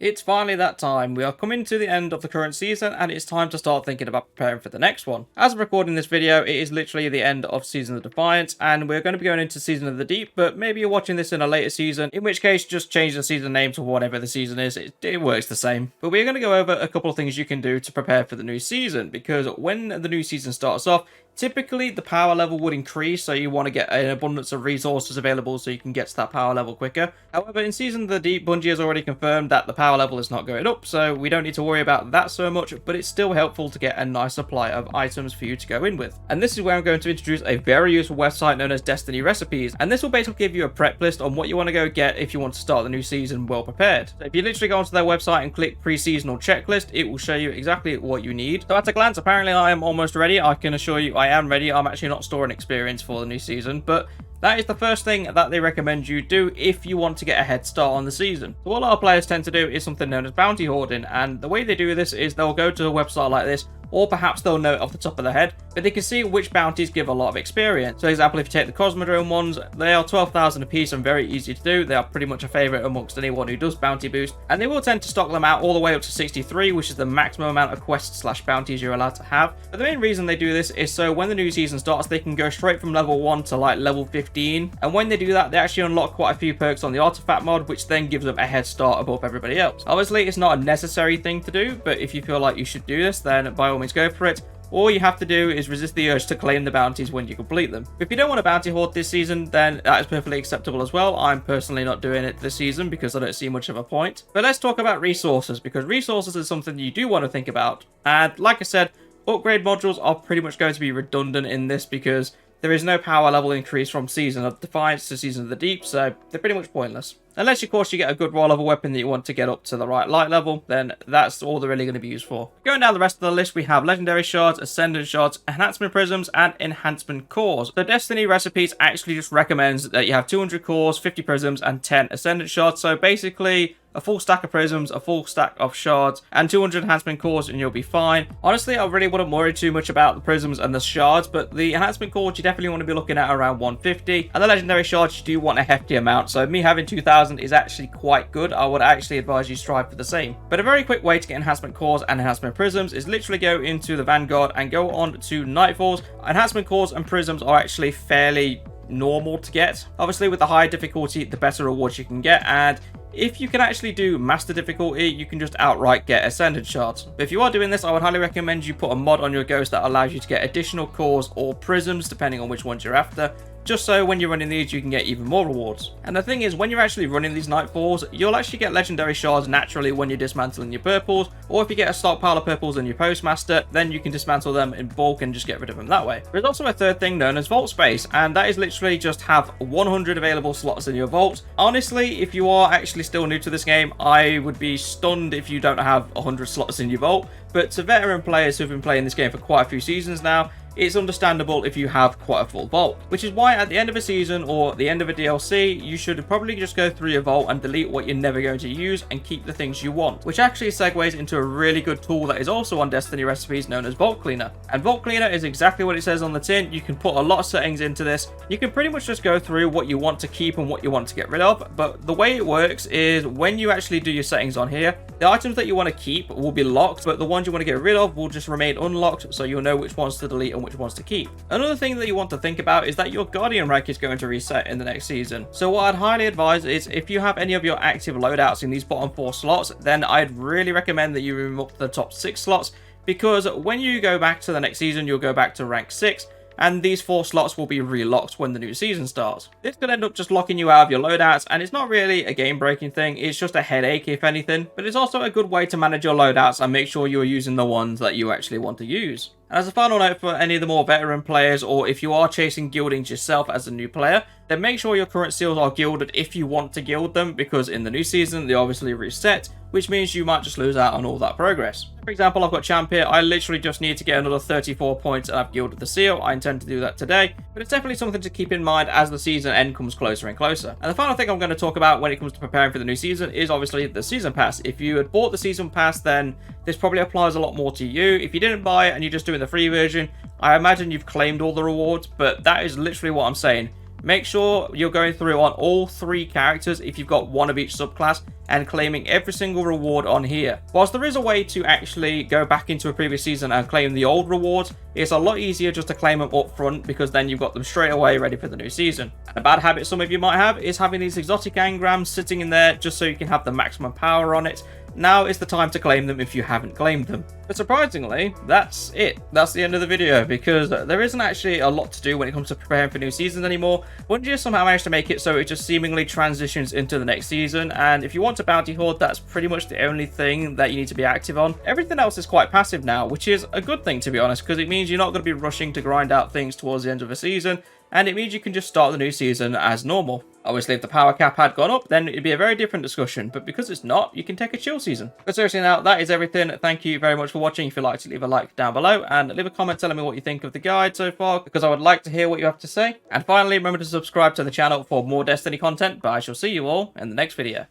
It's finally that time. We are coming to the end of the current season and it's time to start thinking about preparing for the next one. As of recording this video, it is literally the end of Season of Defiance and we're going to be going into Season of the Deep, but maybe you're watching this in a later season, in which case just change the season name to whatever the season is. It works the same. But we're going to go over a couple of things you can do to prepare for the new season, because when the new season starts off, typically the power level would increase, so you want to get an abundance of resources available so you can get to that power level quicker. However, in Season of the Deep, Bungie has already confirmed that the power level is not going up, so we don't need to worry about that so much, but it's still helpful to get a nice supply of items for you to go in with. And this is where I'm going to introduce a very useful website known as Destiny Recipes, and this will basically give you a prep list on what you want to go get if you want to start the new season well prepared. So if you literally go onto their website and click pre-seasonal checklist, it will show you exactly what you need. So at a glance, apparently I am almost ready. I can assure you I am ready. I'm actually not storing experience for the new season, but that is the first thing that they recommend you do if you want to get a head start on the season. So what a lot of players tend to do is something known as bounty hoarding, and the way they do this is they'll go to a website like this, or perhaps they'll know it off the top of their head, but they can see which bounties give a lot of experience. So for example, if you take the Cosmodrome ones, they are 12,000 a piece and very easy to do. They are pretty much a favourite amongst anyone who does bounty boost, and they will tend to stock them out all the way up to 63, which is the maximum amount of quests / bounties you're allowed to have. But the main reason they do this is so when the new season starts, they can go straight from level 1 to like level 15, and when they do that, they actually unlock quite a few perks on the artifact mod, which then gives them a head start above everybody else. Obviously, it's not a necessary thing to do, but if you feel like you should do this, then by all means go for it. All you have to do is resist the urge to claim the bounties when you complete them. If you don't want to bounty hoard this season, then that is perfectly acceptable as well. I'm personally not doing it this season because I don't see much of a point. But let's talk about resources, because resources is something you do want to think about. And like I said, upgrade modules are pretty much going to be redundant in this because there is no power level increase from Season of Defiance to Season of the Deep, so they're pretty much pointless. Unless, of course, you get a good roll of a weapon that you want to get up to the right light level, then that's all they're really going to be used for. Going down the rest of the list, we have Legendary Shards, Ascendant Shards, Enhancement Prisms, and Enhancement Cores. So Destiny Recipes actually just recommends that you have 200 cores, 50 prisms, and 10 Ascendant Shards. So basically, a full stack of prisms, a full stack of shards, and 200 enhancement cores, and you'll be fine. Honestly, I really wouldn't worry too much about the prisms and the shards, but the enhancement cores you definitely want to be looking at around 150, and the legendary shards you do want a hefty amount. So me having 2,000 is actually quite good. I would actually advise you strive for the same. But a very quick way to get enhancement cores and enhancement prisms is literally go into the Vanguard and go on to Nightfalls. Enhancement cores and prisms are actually fairly normal to get. Obviously, with the higher difficulty, the better rewards you can get, and if you can actually do master difficulty, you can just outright get Ascendant Shards. But if you are doing this, I would highly recommend you put a mod on your Ghost that allows you to get additional cores or prisms, depending on which ones you're after, just so when you're running these, you can get even more rewards. And the thing is, when you're actually running these Nightfalls, you'll actually get legendary shards naturally when you're dismantling your purples, or if you get a stockpile of purples in your postmaster, then you can dismantle them in bulk and just get rid of them that way. There's also a third thing known as vault space, and that is literally just have 100 available slots in your vault. Honestly, if you are actually still new to this game, I would be stunned if you don't have 100 slots in your vault, but to veteran players who've been playing this game for quite a few seasons now, it's understandable if you have quite a full vault, which is why at the end of a season or the end of a DLC, you should probably just go through your vault and delete what you're never going to use and keep the things you want, which actually segues into a really good tool that is also on Destiny Recipes known as Vault Cleaner. And Vault Cleaner is exactly what it says on the tin. You can put a lot of settings into this. You can pretty much just go through what you want to keep and what you want to get rid of, but the way it works is when you actually do your settings on here, the items that you want to keep will be locked, but the ones you want to get rid of will just remain unlocked, so you'll know which ones to delete and which ones to keep. Another thing that you want to think about is that your Guardian rank is going to reset in the next season. So what I'd highly advise is if you have any of your active loadouts in these bottom 4 slots, then I'd really recommend that you move up to the top 6 slots, because when you go back to the next season, you'll go back to rank 6, and these 4 slots will be relocked when the new season starts. This could end up just locking you out of your loadouts, and it's not really a game-breaking thing, it's just a headache if anything, but it's also a good way to manage your loadouts and make sure you're using the ones that you actually want to use. And as a final note for any of the more veteran players, or if you are chasing guildings yourself as a new player, then make sure your current seals are gilded if you want to gild them, because in the new season they obviously reset, which means you might just lose out on all that progress. For example, I've got Champ here. I literally just need to get another 34 points and I've gilded the seal. I intend to do that today, but it's definitely something to keep in mind as the season end comes closer and closer. And the final thing I'm going to talk about when it comes to preparing for the new season is obviously the season pass. If you had bought the season pass, then this probably applies a lot more to you. If you didn't buy it and you're just doing the free version, I imagine you've claimed all the rewards, but that is literally what I'm saying. Make sure you're going through on all 3 characters if you've got one of each subclass and claiming every single reward on here. Whilst there is a way to actually go back into a previous season and claim the old rewards, it's a lot easier just to claim them up front because then you've got them straight away ready for the new season. And a bad habit some of you might have is having these exotic engrams sitting in there just so you can have the maximum power on it. Now is the time to claim them if you haven't claimed them. But surprisingly, that's it. That's the end of the video, because there isn't actually a lot to do when it comes to preparing for new seasons anymore. Bungie somehow managed to make it so it just seemingly transitions into the next season, and if you want to bounty hoard, that's pretty much the only thing that you need to be active on. Everything else is quite passive now, which is a good thing, to be honest, because it means you're not going to be rushing to grind out things towards the end of a season, and it means you can just start the new season as normal. Obviously, if the power cap had gone up, then it'd be a very different discussion, but because it's not, you can take a chill season. But seriously now, that is everything. Thank you very much for watching. If you liked it, leave a like down below, and leave a comment telling me what you think of the guide so far, because I would like to hear what you have to say. And finally, remember to subscribe to the channel for more Destiny content, but I shall see you all in the next video.